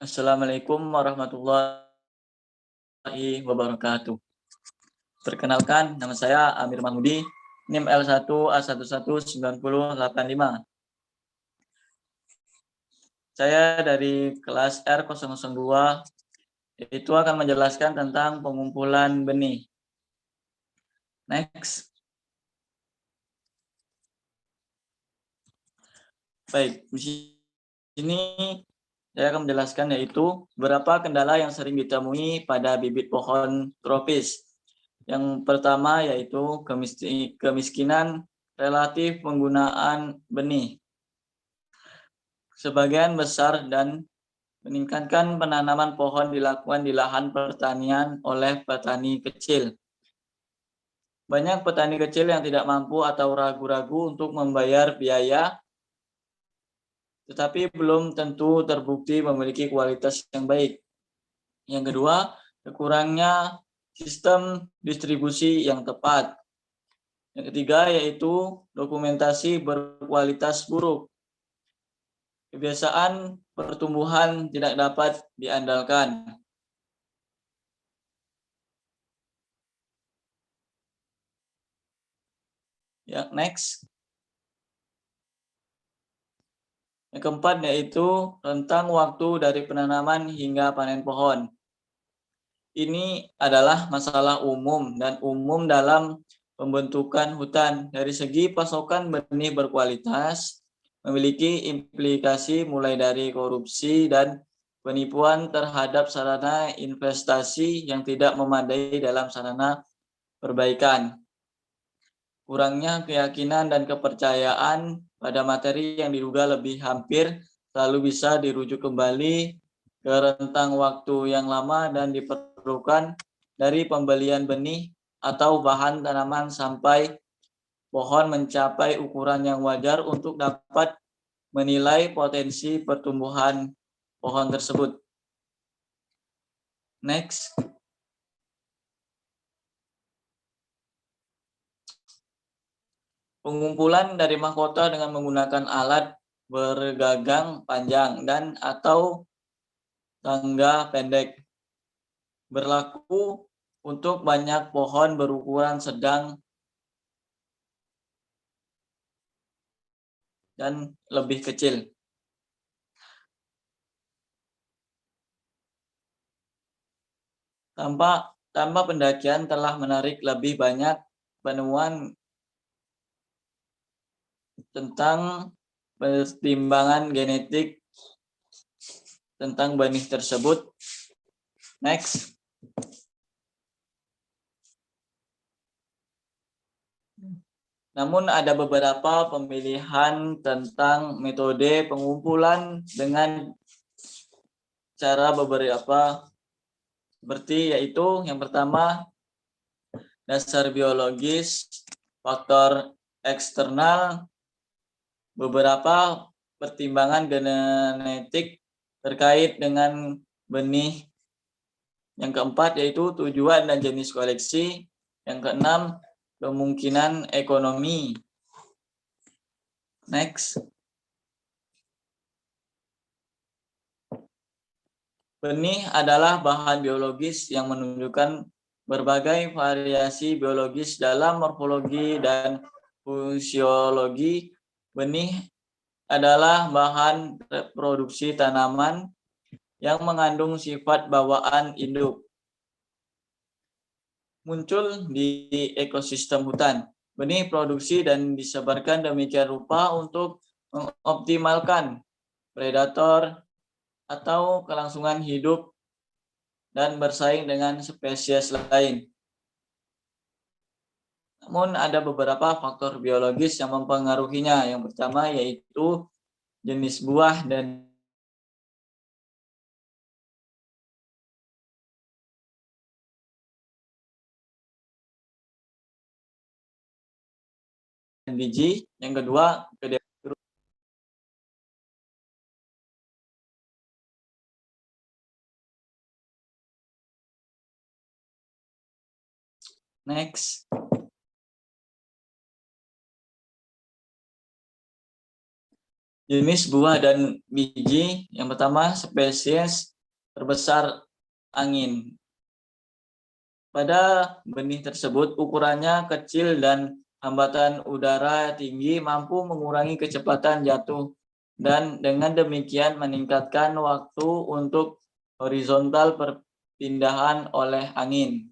Assalamualaikum warahmatullahi wabarakatuh. Perkenalkan, nama saya Amir Mahmudi, NIM L1A119085. Saya dari kelas R002, yaitu akan menjelaskan tentang pengumpulan benih. Next. Baik, di sini saya akan menjelaskan yaitu beberapa kendala yang sering ditemui pada bibit pohon tropis. Yang pertama yaitu kemiskinan relatif penggunaan benih. Sebagian besar dan meningkatkan penanaman pohon dilakukan di lahan pertanian oleh petani kecil. Banyak petani kecil yang tidak mampu atau ragu-ragu untuk membayar biaya, tetapi belum tentu terbukti memiliki kualitas yang baik. Yang kedua, kurangnya sistem distribusi yang tepat. Yang ketiga yaitu dokumentasi berkualitas buruk. Kebiasaan pertumbuhan tidak dapat diandalkan. Ya, next. Yang keempat yaitu rentang waktu dari penanaman hingga panen pohon. Ini adalah masalah umum dan umum dalam pembentukan hutan. Dari segi pasokan benih berkualitas, memiliki implikasi mulai dari korupsi dan penipuan terhadap sarana investasi yang tidak memadai dalam sarana perbaikan. Kurangnya keyakinan dan kepercayaan pada materi yang diduga lebih hampir selalu bisa dirujuk kembali ke rentang waktu yang lama dan diperlukan dari pembelian benih atau bahan tanaman sampai pohon mencapai ukuran yang wajar untuk dapat menilai potensi pertumbuhan pohon tersebut. Next. Pengumpulan dari mahkota dengan menggunakan alat bergagang panjang dan atau tangga pendek berlaku untuk banyak pohon berukuran sedang dan lebih kecil. Tanpa pendakian telah menarik lebih banyak penemuan tentang pertimbangan genetik tentang benih tersebut. Next. Namun ada beberapa pemilihan tentang metode pengumpulan dengan cara beberapa seperti yaitu yang pertama dasar biologis, faktor eksternal, beberapa pertimbangan genetik terkait dengan benih. Yang keempat yaitu tujuan dan jenis koleksi. Yang keenam kemungkinan ekonomi. Next. Benih adalah bahan biologis yang menunjukkan berbagai variasi biologis dalam morfologi dan fisiologi. Benih adalah bahan reproduksi tanaman yang mengandung sifat bawaan induk. Muncul di ekosistem hutan. Benih produksi dan disebarkan demikian rupa untuk mengoptimalkan predator atau kelangsungan hidup dan bersaing dengan spesies lain. Namun ada beberapa faktor biologis yang mempengaruhinya. Yang pertama yaitu jenis buah dan biji. Yang kedua next. Jenis buah dan biji. Yang pertama spesies terbesar angin. Pada benih tersebut ukurannya kecil dan hambatan udara tinggi mampu mengurangi kecepatan jatuh dan dengan demikian meningkatkan waktu untuk horizontal perpindahan oleh angin.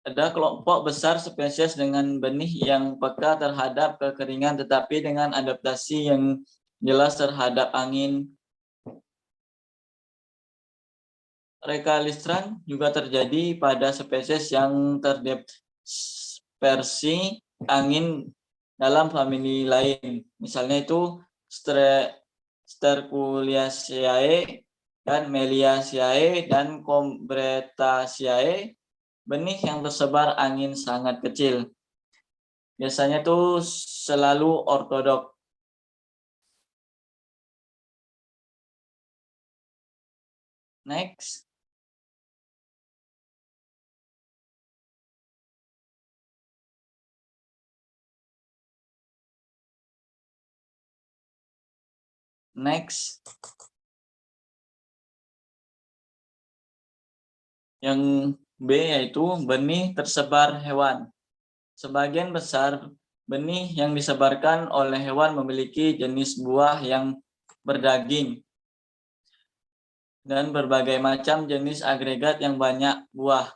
Ada kelompok besar spesies dengan benih yang peka terhadap kekeringan tetapi dengan adaptasi yang jelas terhadap angin. Recalcitrant juga terjadi pada spesies yang terdispersi angin dalam famili lain. Misalnya itu Sterculiaceae dan Meliaceae dan Combretaceae. Benih yang tersebar angin sangat kecil. Biasanya tuh selalu ortodok. Next. Next. Yang B yaitu benih tersebar hewan. Sebagian besar benih yang disebarkan oleh hewan memiliki jenis buah yang berdaging dan berbagai macam jenis agregat yang banyak buah.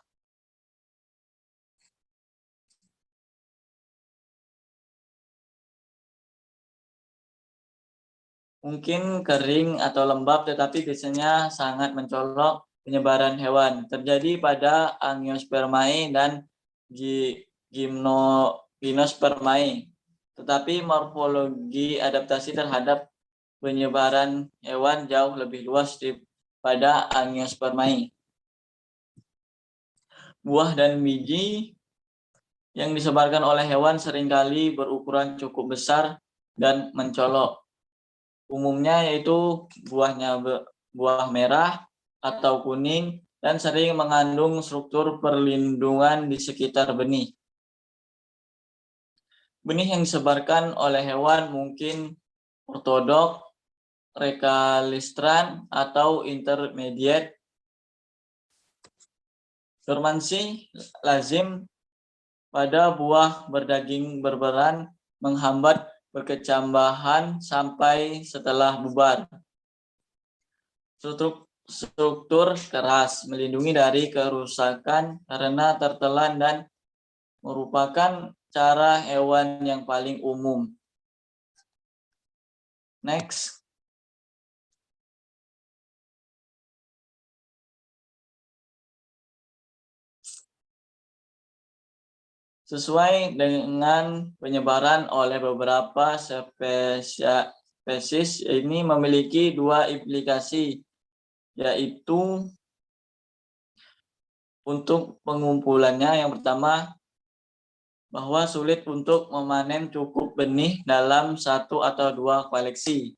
Mungkin kering atau lembab tetapi biasanya sangat mencolok penyebaran hewan. Terjadi pada Angiospermae dan Gymnospermae. Tetapi morfologi adaptasi terhadap penyebaran hewan jauh lebih luas pada Angiospermae. Buah dan biji yang disebarkan oleh hewan seringkali berukuran cukup besar dan mencolok. Umumnya yaitu buah merah atau kuning dan sering mengandung struktur perlindungan di sekitar benih. Benih yang disebarkan oleh hewan mungkin ortodok, recalcitrant, atau intermediate. Dormansi lazim pada buah berdaging berperan menghambat berkecambahan sampai setelah bubar. Struktur keras melindungi dari kerusakan karena tertelan dan merupakan cara hewan yang paling umum. Next. Sesuai dengan penyebaran oleh beberapa spesies ini memiliki dua implikasi, yaitu untuk pengumpulannya. Yang pertama, bahwa sulit untuk memanen cukup benih dalam satu atau dua koleksi.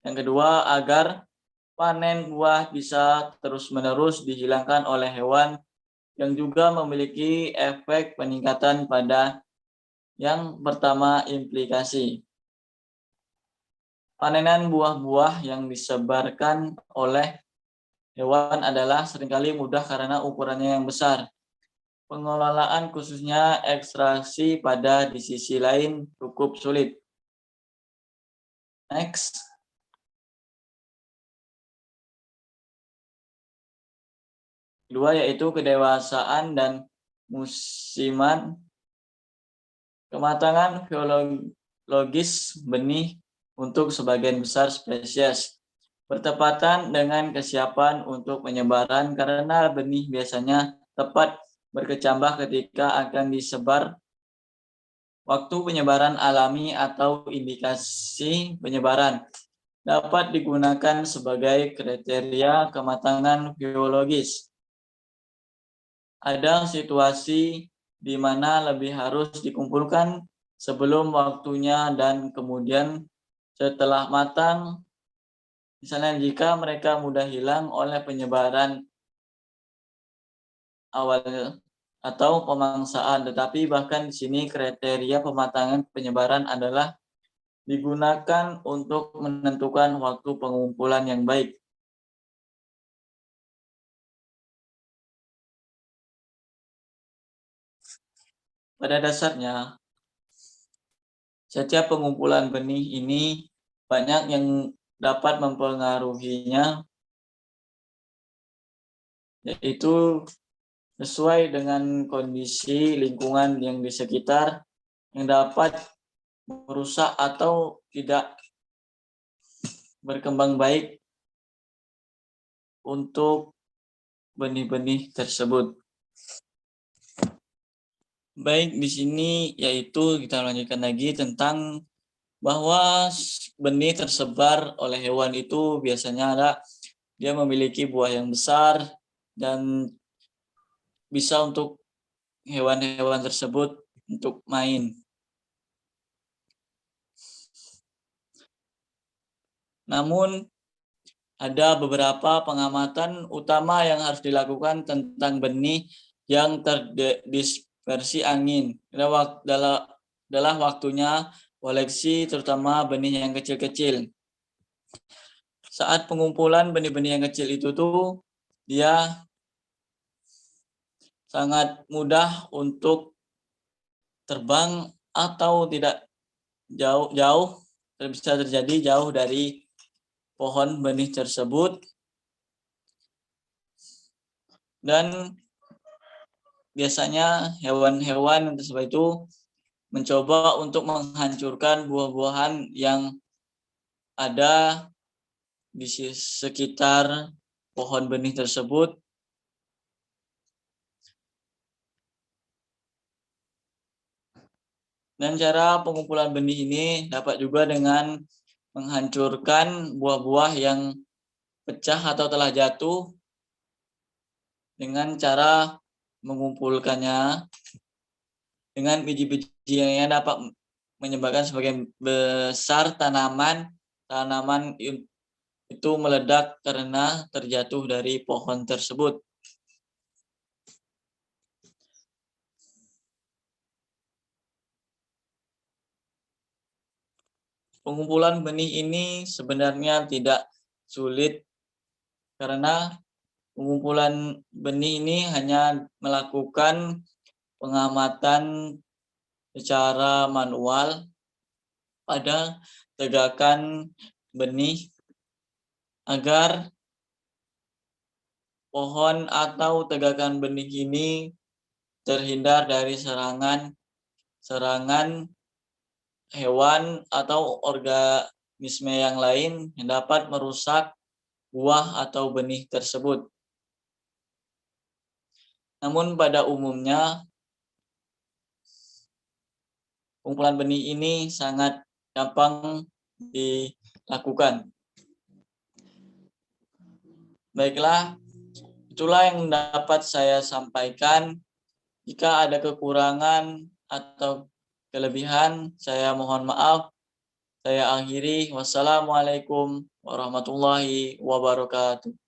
Yang kedua, agar panen buah bisa terus-menerus dihilangkan oleh hewan yang juga memiliki efek peningkatan pada yang pertama implikasi. Panenan buah-buah yang disebarkan oleh hewan adalah seringkali mudah karena ukurannya yang besar. Pengelolaan khususnya ekstraksi pada di sisi lain cukup sulit. Next. Kedua yaitu kedewasaan dan musiman. Kematangan biologis benih untuk sebagian besar spesies bertepatan dengan kesiapan untuk penyebaran karena benih biasanya tepat berkecambah ketika akan disebar. Waktu penyebaran alami atau indikasi penyebaran dapat digunakan sebagai kriteria kematangan biologis. Ada situasi di mana lebih harus dikumpulkan sebelum waktunya dan kemudian setelah matang. Misalnya jika mereka mudah hilang oleh penyebaran atau pemangsaan, tetapi bahkan di sini kriteria pematangan penyebaran adalah digunakan untuk menentukan waktu pengumpulan yang baik. Pada dasarnya, setiap pengumpulan benih ini banyak yang dapat mempengaruhinya, yaitu sesuai dengan kondisi lingkungan yang di sekitar yang dapat merusak atau tidak berkembang baik untuk benih-benih tersebut. Baik, di sini yaitu kita lanjutkan lagi tentang bahwa benih tersebar oleh hewan itu biasanya dia memiliki buah yang besar dan bisa untuk hewan-hewan tersebut untuk main. Namun ada beberapa pengamatan utama yang harus dilakukan tentang benih yang terdispersi angin. Adalah waktunya koleksi terutama benih yang kecil-kecil. Saat pengumpulan benih-benih yang kecil itu tuh dia sangat mudah untuk terbang atau tidak jauh bisa terjadi jauh dari pohon benih tersebut, dan biasanya hewan-hewan tersebut itu mencoba untuk menghancurkan buah-buahan yang ada di sekitar pohon benih tersebut. Dan cara pengumpulan benih ini dapat juga dengan menghancurkan buah-buah yang pecah atau telah jatuh dengan cara mengumpulkannya dengan biji-biji yang dapat menyebabkan sebagian besar tanaman itu meledak karena terjatuh dari pohon tersebut. Pengumpulan benih ini sebenarnya tidak sulit karena pengumpulan benih ini hanya melakukan pengamatan secara manual pada tegakan benih agar pohon atau tegakan benih ini terhindar dari serangan hewan atau organisme yang lain yang dapat merusak buah atau benih tersebut. Namun pada umumnya pengumpulan benih ini sangat gampang dilakukan. Baiklah, itulah yang dapat saya sampaikan. Jika ada kekurangan atau kelebihan, saya mohon maaf. Saya akhiri. Wassalamualaikum warahmatullahi wabarakatuh.